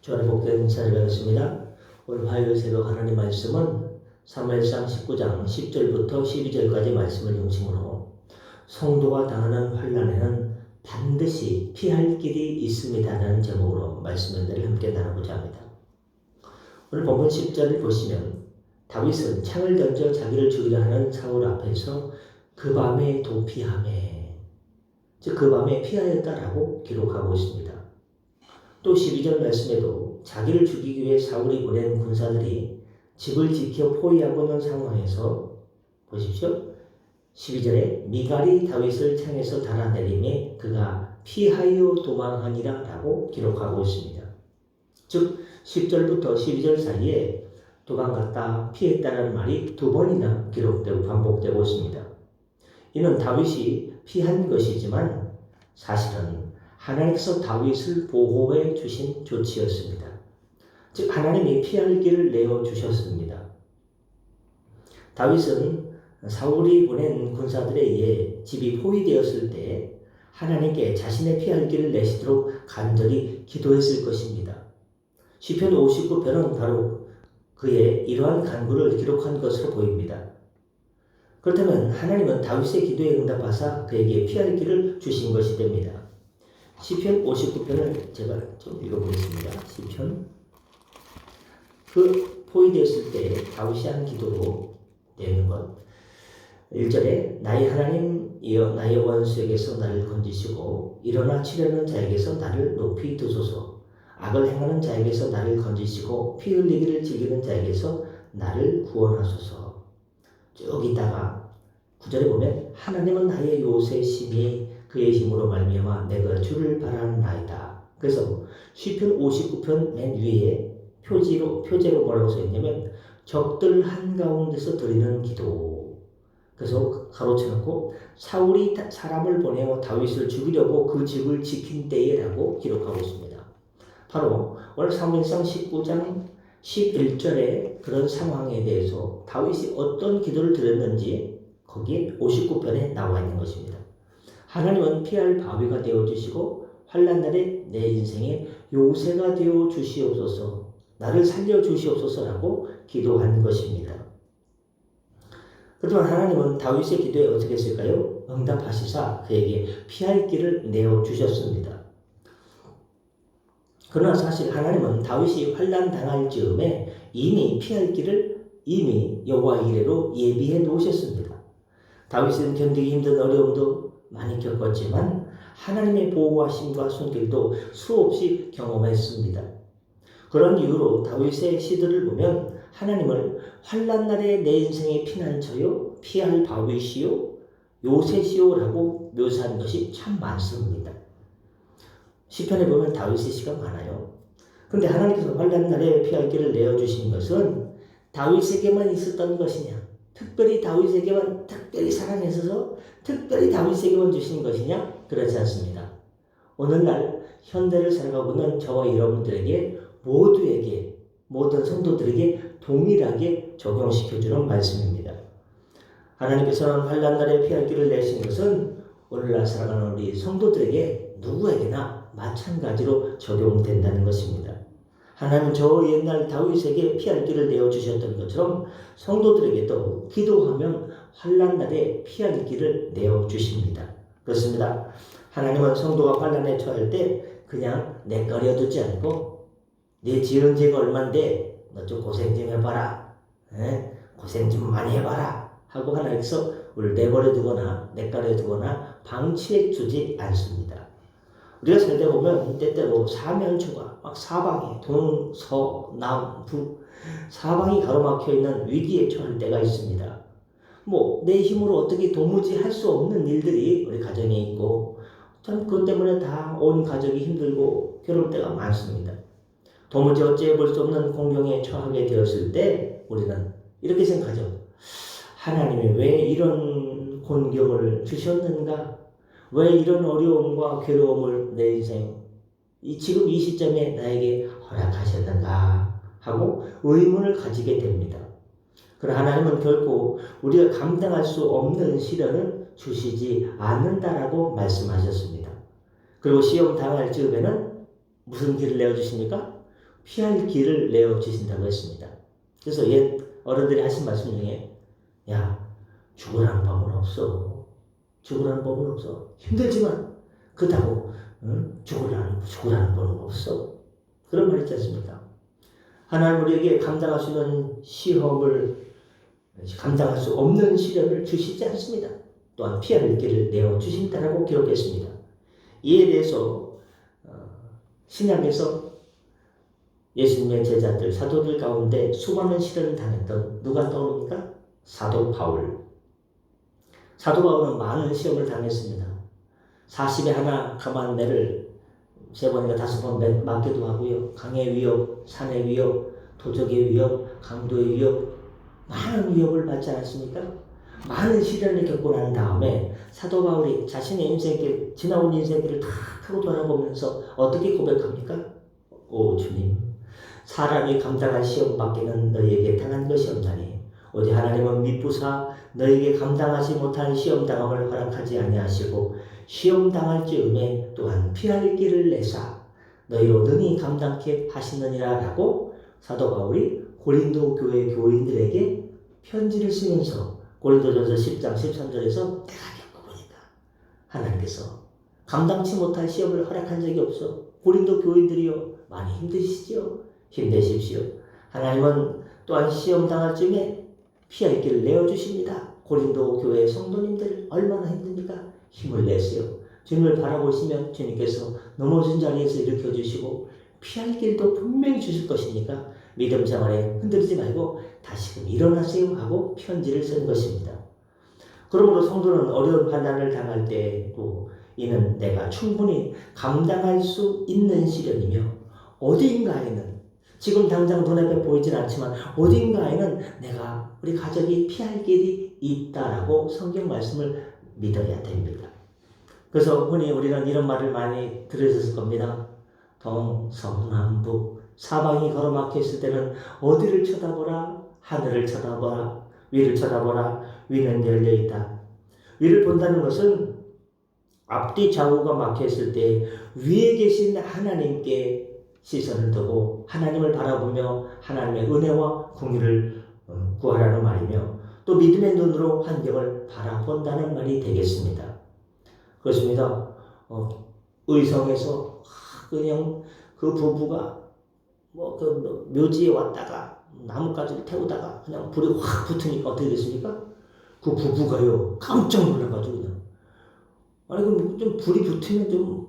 주안의 복된 인사를 드리겠습니다. 오늘 화요일 새벽 하나님 말씀은 사무엘상 19장 10절부터 12절까지 말씀을 중심으로 성도가 당하는 환난에는 반드시 피할 길이 있습니다라는 제목으로 말씀을 함께 나누고자 합니다. 오늘 본문 10절을 보시면 다윗은 창을 던져 자기를 죽이려 하는 사울 앞에서 그 밤에 도피하매, 즉 그 밤에 피하였다라고 기록하고 있습니다. 또 12절 말씀에도 자기를 죽이기 위해 사울이 보낸 군사들이 집을 지켜 포위하고 있는 상황에서 보십시오. 12절에 미갈이 다윗을 창에서 달아내림에 그가 피하여 도망하니라 라고 기록하고 있습니다. 즉 10절부터 12절 사이에 도망갔다 피했다라는 말이 두 번이나 기록되고 반복되고 있습니다. 이는 다윗이 피한 것이지만 사실은 하나님께서 다윗을 보호해 주신 조치였습니다. 즉 하나님이 피할 길을 내어주셨습니다. 다윗은 사울이 보낸 군사들에 의해 집이 포위되었을 때 하나님께 자신의 피할 길을 내시도록 간절히 기도했을 것입니다. 시편 59편은 바로 그의 이러한 간구를 기록한 것으로 보입니다. 그렇다면 하나님은 다윗의 기도에 응답하사 그에게 피할 길을 주신 것이 됩니다. 시편 59편을 제가 좀 읽어보겠습니다. 시편 그 포위되었을 때 다윗이 한 기도로 내는 것 1절에 나의 하나님이여 나의 원수에게서 나를 건지시고 일어나 치려는 자에게서 나를 높이 두소서. 악을 행하는 자에게서 나를 건지시고 피 흘리기를 즐기는 자에게서 나를 구원하소서. 쭉 있다가 9절에 보면 하나님은 나의 요새심이 그의 힘으로 말미암아 내가 주를 바라나이다. 그래서 시편 59편 맨 위에 표제로 뭐라고 써있냐면 적들 한가운데서 드리는 기도. 그래서 가로쳐놓고 사울이 사람을 보내어 다윗을 죽이려고 그 집을 지킨 때에라고 기록하고 있습니다. 바로 오늘 사무엘상 19장 11절에 그런 상황에 대해서 다윗이 어떤 기도를 드렸는지 거기에 59편에 나와 있는 것입니다. 하나님은 피할 바위가 되어주시고 환난날에 내 인생의 요새가 되어주시옵소서, 나를 살려주시옵소서라고 기도한 것입니다. 그렇지만 하나님은 다윗의 기도에 어떻게 했을까요? 응답하시사 그에게 피할 길을 내어주셨습니다. 그러나 사실 하나님은 다윗이 환난 당할 즈음에 이미 피할 길을 이미 여호와 이레로 예비해 놓으셨습니다. 다윗은 견디기 힘든 어려움도 많이 겪었지만 하나님의 보호하심과 손길도 수없이 경험했습니다. 그런 이유로 다윗의 시들을 보면 하나님을 환난날에 내 인생의 피난처요 피할 바위시요 요새시요라고 묘사한 것이 참 많습니다. 시편에 보면 다윗의 시가 많아요. 그런데 하나님께서 환난날에 피할 길을 내어주신 것은 다윗에게만 있었던 것이냐, 특별히 다윗에게만 특별히 사랑해서 특별히 다윗에게만 주신 것이냐? 그렇지 않습니다. 오늘날 현대를 살아가고 있는 저와 여러분들에게 모두에게 모든 성도들에게 동일하게 적용시켜주는 말씀입니다. 하나님께서는 환난날에 피할 길을 내신 것은 오늘날 살아가는 우리 성도들에게 누구에게나 마찬가지로 적용된다는 것입니다. 하나님은 저 옛날 다윗에게 피할 길을 내어주셨던 것처럼 성도들에게도 기도하면 환난날에 피할 길을 내어주십니다. 그렇습니다. 하나님은 성도가 환난에 처할 때 그냥 내버려두지 않고 네 지은 죄가 얼만데 너 좀 고생 좀 해봐라, 고생 좀 많이 해봐라 하고 하나님께서 우리를 내버려두거나 내버려두거나 방치해주지 않습니다. 우리가 살다 보면 때때로 사면초가 막 사방에 동서남북 사방이 가로막혀 있는 위기에 처할 때가 있습니다. 내 힘으로 어떻게 도무지 할 수 없는 일들이 우리 가정에 있고 참 그것 때문에 다 온 가족이 힘들고 괴로울 때가 많습니다. 도무지 어찌해볼 수 없는 공경에 처하게 되었을 때 우리는 이렇게 생각하죠. 하나님이 왜 이런 곤경을 주셨는가? 왜 이런 어려움과 괴로움을 내 인생 지금 이 시점에 나에게 허락하셨는가 하고 의문을 가지게 됩니다. 그러나 하나님은 결코 우리가 감당할 수 없는 시련을 주시지 않는다라고 말씀하셨습니다. 그리고 시험 당할 즈음에는 무슨 길을 내어주십니까? 피할 길을 내어 주신다고 했습니다. 그래서 옛 어른들이 하신 말씀 중에 야, 죽으라는 법은 없어. 죽으라는 법은 없어. 힘들지만 그렇다고 죽으라는 법은 없어. 그런 말 있지 않습니까? 하나님 우리에게 감당할 수 있는 시험을 감당할 수 없는 시련을 주시지 않습니다. 또한 피할 길을 내어 주신다라고 기록했습니다. 이에 대해서 신약에서 예수님의 제자들, 사도들 가운데 수많은 시련을 당했던 누가 떠오릅니까? 사도 바울. 사도 바울은 많은 시험을 당했습니다. 40에 하나 감한 매를 3번인가 5번 맞기도 하고요. 강의 위협, 산의 위협, 도적의 위협, 강도의 위협, 많은 위협을 받지 않았습니까? 많은 시련을 겪고 난 다음에 사도 바울이 자신의 인생길, 지나온 인생길을 다 하고 돌아보면서 어떻게 고백합니까? 오 주님, 사람이 감당할 시험밖에는 너희에게 당한 것이 없나니 오직 하나님은 미쁘사 너희에게 감당하지 못한 시험당함을 허락하지 아니하시고 시험당할 즈음에 또한 피할 길을 내사 너희로 능히 감당케 하시느니라 라고 사도 바울이 고린도 교회 교인들에게 편지를 쓰면서 고린도전서 10장 13절에서 내가 겪어보니까 하나님께서 감당치 못할 시험을 허락한 적이 없어. 고린도 교인들이요 많이 힘드시죠? 힘내십시오. 하나님은 또한 시험 당할 즈음에 피할 길을 내어주십니다. 고린도 교회 성도님들 얼마나 힘듭니까? 힘을 내세요. 주님을 바라보시면 주님께서 넘어진 자리에서 일으켜주시고 피할 길도 분명히 주실 것이니까 믿음 생활에 흔들리지 말고 다시금 일어나세요 하고 편지를 쓴 것입니다. 그러므로 성도는 어려운 환난을 당할 때도 이는 내가 충분히 감당할 수 있는 시련이며 어디인가에는 지금 당장 눈앞에 보이진 않지만 어딘가에는 내가 우리 가족이 피할 길이 있다라고 성경 말씀을 믿어야 됩니다. 그래서 흔히 우리는 이런 말을 많이 들으셨을 겁니다. 동서남북 사방이 가로막혀 있을 때는 어디를 쳐다보라? 하늘을 쳐다보라. 위를 쳐다보라. 위는 열려있다. 위를 본다는 것은 앞뒤 좌우가 막혀 있을 때 위에 계신 하나님께 시선을 두고 하나님을 바라보며 하나님의 은혜와 공의를 구하라는 말이며 또 믿음의 눈으로 환경을 바라본다는 말이 되겠습니다. 그렇습니다. 의성에서 그냥 그 부부가 그 묘지에 왔다가 나뭇가지를 태우다가 그냥 불이 확 붙으니까 어떻게 됐습니까? 그 부부가요 깜짝 놀라가지고 그냥 아니 그럼 좀 불이 붙으면 좀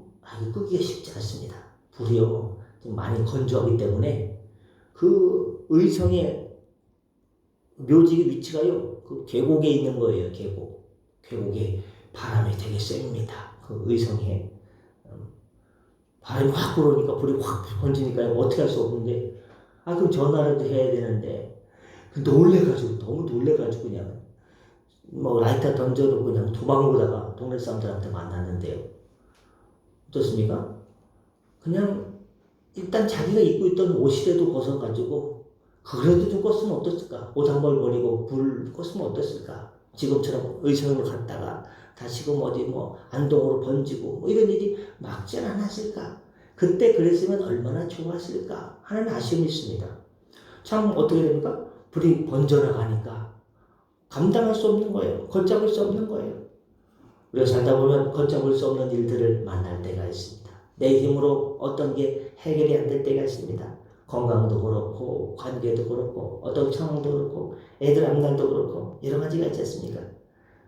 끄기가 쉽지 않습니다. 불이요 좀 많이 건조하기 때문에 그 의성의 묘지 위치가요 그 계곡에 있는 거예요. 계곡에 바람이 되게 셉니다. 그 의성에 바람이 확 불어오니까 불이 확 번지니까 어떻게 할 수 없는데 그럼 전화라도 해야 되는데 너무 놀래가지고 그냥 라이터 던져도 그냥 도망오다가 동네 사람들한테 만났는데요. 어떻습니까? 그냥 일단 자기가 입고 있던 옷이라도 벗어가지고 그래도 좀 껐으면 어땠을까? 옷 한 벌 버리고 불 껐으면 어땠을까? 지금처럼 의성으로 갔다가 다시금 어디 안동으로 번지고 이런 일이 막지 않았을까? 그때 그랬으면 얼마나 좋았을까 하는 아쉬움이 있습니다. 참 어떻게 됩니까? 불이 번져나가니까 감당할 수 없는 거예요. 걷잡을 수 없는 거예요. 우리가 살다 보면 걷잡을 수 없는 일들을 만날 때가 있습니다. 내 힘으로 어떤 게 해결이 안 될 때가 있습니다. 건강도 그렇고 관계도 그렇고 어떤 상황도 그렇고 애들 앞날도 그렇고 여러 가지가 있지 않습니까?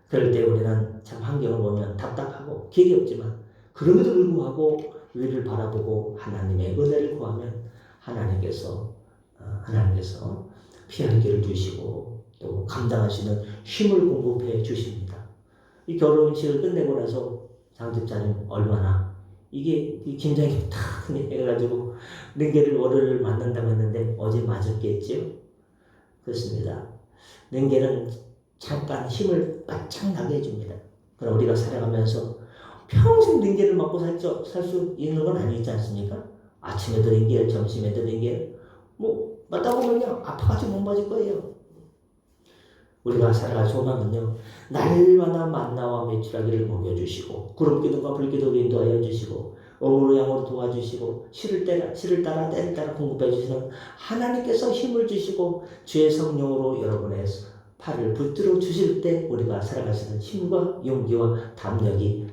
그럴 때 우리는 참 환경을 보면 답답하고 길이 없지만 그럼에도 불구하고 위를 바라보고 하나님의 은혜를 구하면 하나님께서 피할 길을 주시고 또 감당할 수 있는 힘을 공급해 주십니다. 이 결혼식을 끝내고 나서 장집사님 얼마나 이게 긴장이 탁 해가지고 능계를 월요일 맞는다고 했는데 어제 맞았겠죠? 그렇습니다. 능계는 잠깐 힘을 바짝 나게 해줍니다. 그럼 우리가 살아가면서 평생 능계를 맞고 살 수 있는 건 아니지 않습니까? 아침에도 능계, 점심에도 능계, 맞다 보면요 아파가지고 못 맞을 거예요. 우리가 살아갈 소망은요 날마다 만나와 메추라기를 먹여주시고 구름 기둥과 불 기둥을 인도하여 주시고 어우로 양으로 도와주시고 실을 따라 때를 따라 공급해 주시는 하나님께서 힘을 주시고 주의 성령으로 여러분의 팔을 붙들어 주실 때 우리가 살아갈 수 있는 힘과 용기와 담력이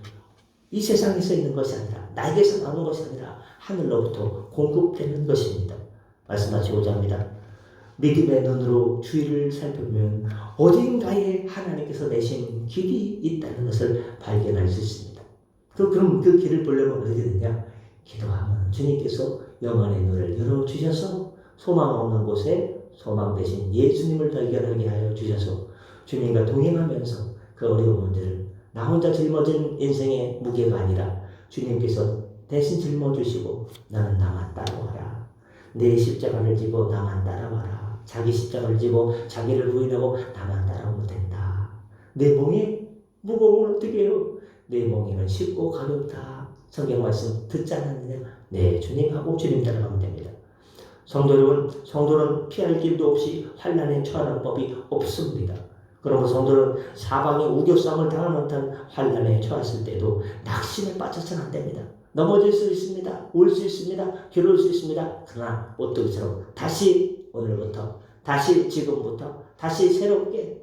이 세상에서 있는 것이 아니라 나에게서 나오는 것이 아니라 하늘로부터 공급되는 것입니다. 말씀하시고자 합니다. 믿음의 눈으로 주위를 살펴보면 어딘가에 하나님께서 내신 길이 있다는 것을 발견할 수 있습니다. 그럼 그 길을 보려면 어떻게 되냐? 기도하면 주님께서 영안의 눈을 열어주셔서 소망 없는 곳에 소망 대신 예수님을 발견하게 하여 주셔서 주님과 동행하면서 그 어려운 문제를 나 혼자 짊어진 인생의 무게가 아니라 주님께서 대신 짊어주시고 나는 나만 따라와라. 내 십자가를 지고 나만 따라와라. 자기 십자가를 지고 자기를 부인하고 나만 따라오면 된다. 내 몽에 무거움을 어떻게 해요? 내 몽에는 쉽고 가볍다. 성경 말씀 듣지 않았느냐? 네, 주님하고 주님 따라가면 됩니다. 성도 여러분, 성도는 피할 길도 없이 환난에 처하는 법이 없습니다. 그러므로 성도는 사방에 우겨싸움을 당할 못한 환난에 처했을 때도 낙심에 빠져서는 안 됩니다. 넘어질 수 있습니다. 올 수 있습니다. 괴로울 수 있습니다. 그러나 오뚜기처럼 다시 오늘부터, 다시 지금부터, 다시 새롭게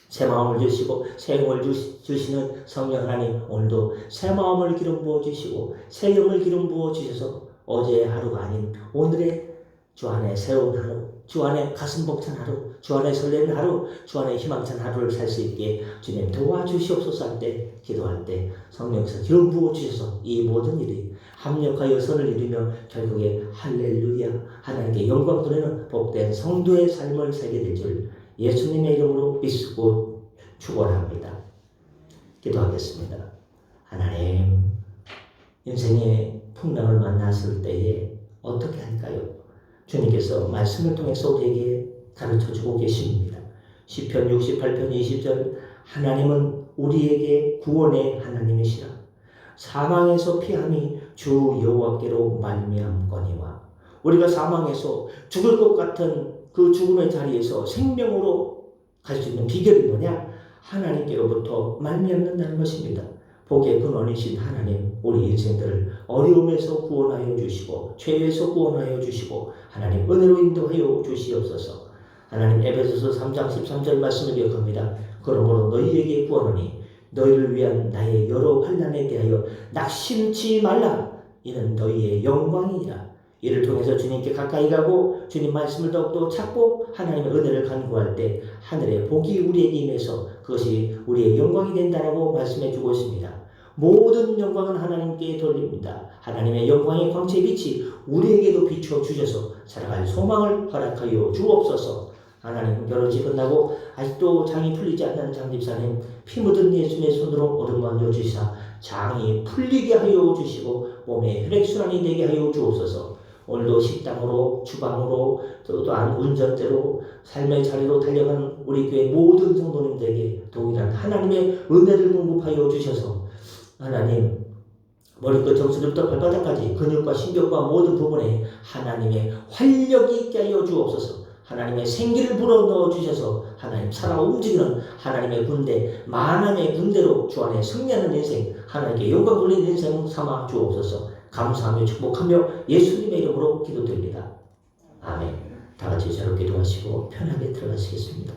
새 마음을 주시고 새 영을 주시는 성령 하나님, 오늘도 새 마음을 기름 부어 주시고 새 영을 기름 부어 주셔서 어제의 하루가 아닌 오늘의 주 안에 새로운 하루, 주 안에 가슴 벅찬 하루, 주 안에 설레는 하루, 주 안에 희망찬 하루를 살 수 있게 주님 도와주시옵소서 할 때, 기도할 때 성령께서 기름 부어 주셔서 이 모든 일이 합력하여 선을 이루며 결국에 할렐루야 하나님께 영광 돌리는 복된 성도의 삶을 살게 될 줄 예수님의 이름으로 믿고 축원합니다. 기도하겠습니다. 하나님, 인생의 풍랑을 만났을 때에 어떻게 할까요? 주님께서 말씀을 통해서 우리에게 가르쳐주고 계십니다. 시편 68편 20절 하나님은 우리에게 구원의 하나님이시라. 사망에서 피함이 주 여호와께로 말미암거니와. 우리가 사망에서 죽을 것 같은 그 죽음의 자리에서 생명으로 갈 수 있는 비결이 뭐냐? 하나님께로부터 말미암는다는 것입니다. 복의 근원이신 하나님, 우리 인생들을 어려움에서 구원하여 주시고 죄에서 구원하여 주시고 하나님 은혜로 인도하여 주시옵소서. 하나님, 에베소서 3장 13절 말씀을 기억합니다. 그러므로 너희에게 구하노니 너희를 위한 나의 여러 환난에 대하여 낙심치 말라. 이는 너희의 영광이니라. 이를 통해서 주님께 가까이 가고 주님 말씀을 더욱더 찾고 하나님의 은혜를 간구할 때 하늘의 복이 우리에게 임해서 그것이 우리의 영광이 된다라고 말씀해 주고 있습니다. 모든 영광은 하나님께 돌립니다. 하나님의 영광의 광채의 빛이 우리에게도 비추어 주셔서 살아갈 소망을 허락하여 주옵소서. 하나님, 결혼식 끝나고 아직도 장이 풀리지 않는 장집사님, 피 묻은 예수님의 손으로 어루만져 주시사 장이 풀리게 하여 주시고 몸에 혈액순환이 되게 하여 주옵소서. 오늘도 식당으로, 주방으로, 또한 운전대로, 삶의 자리로 달려간 우리 교회 모든 성도님들에게 동일한 하나님의 은혜를 공급하여 주셔서 하나님, 머리끝 정수리부터 발바닥까지 근육과 신경과 모든 부분에 하나님의 활력이 있게 하여 주옵소서. 하나님의 생기를 불어넣어 주셔서 하나님 살아 움직이는 하나님의 군대, 만왕의 군대로 주 안에 승리하는 인생, 하나님께 영광 돌리는 인생 삼아 주옵소서. 감사하며 축복하며 예수님의 이름으로 기도드립니다. 아멘. 다 같이 새롭게 기도하시고 편하게 들어가시겠습니다.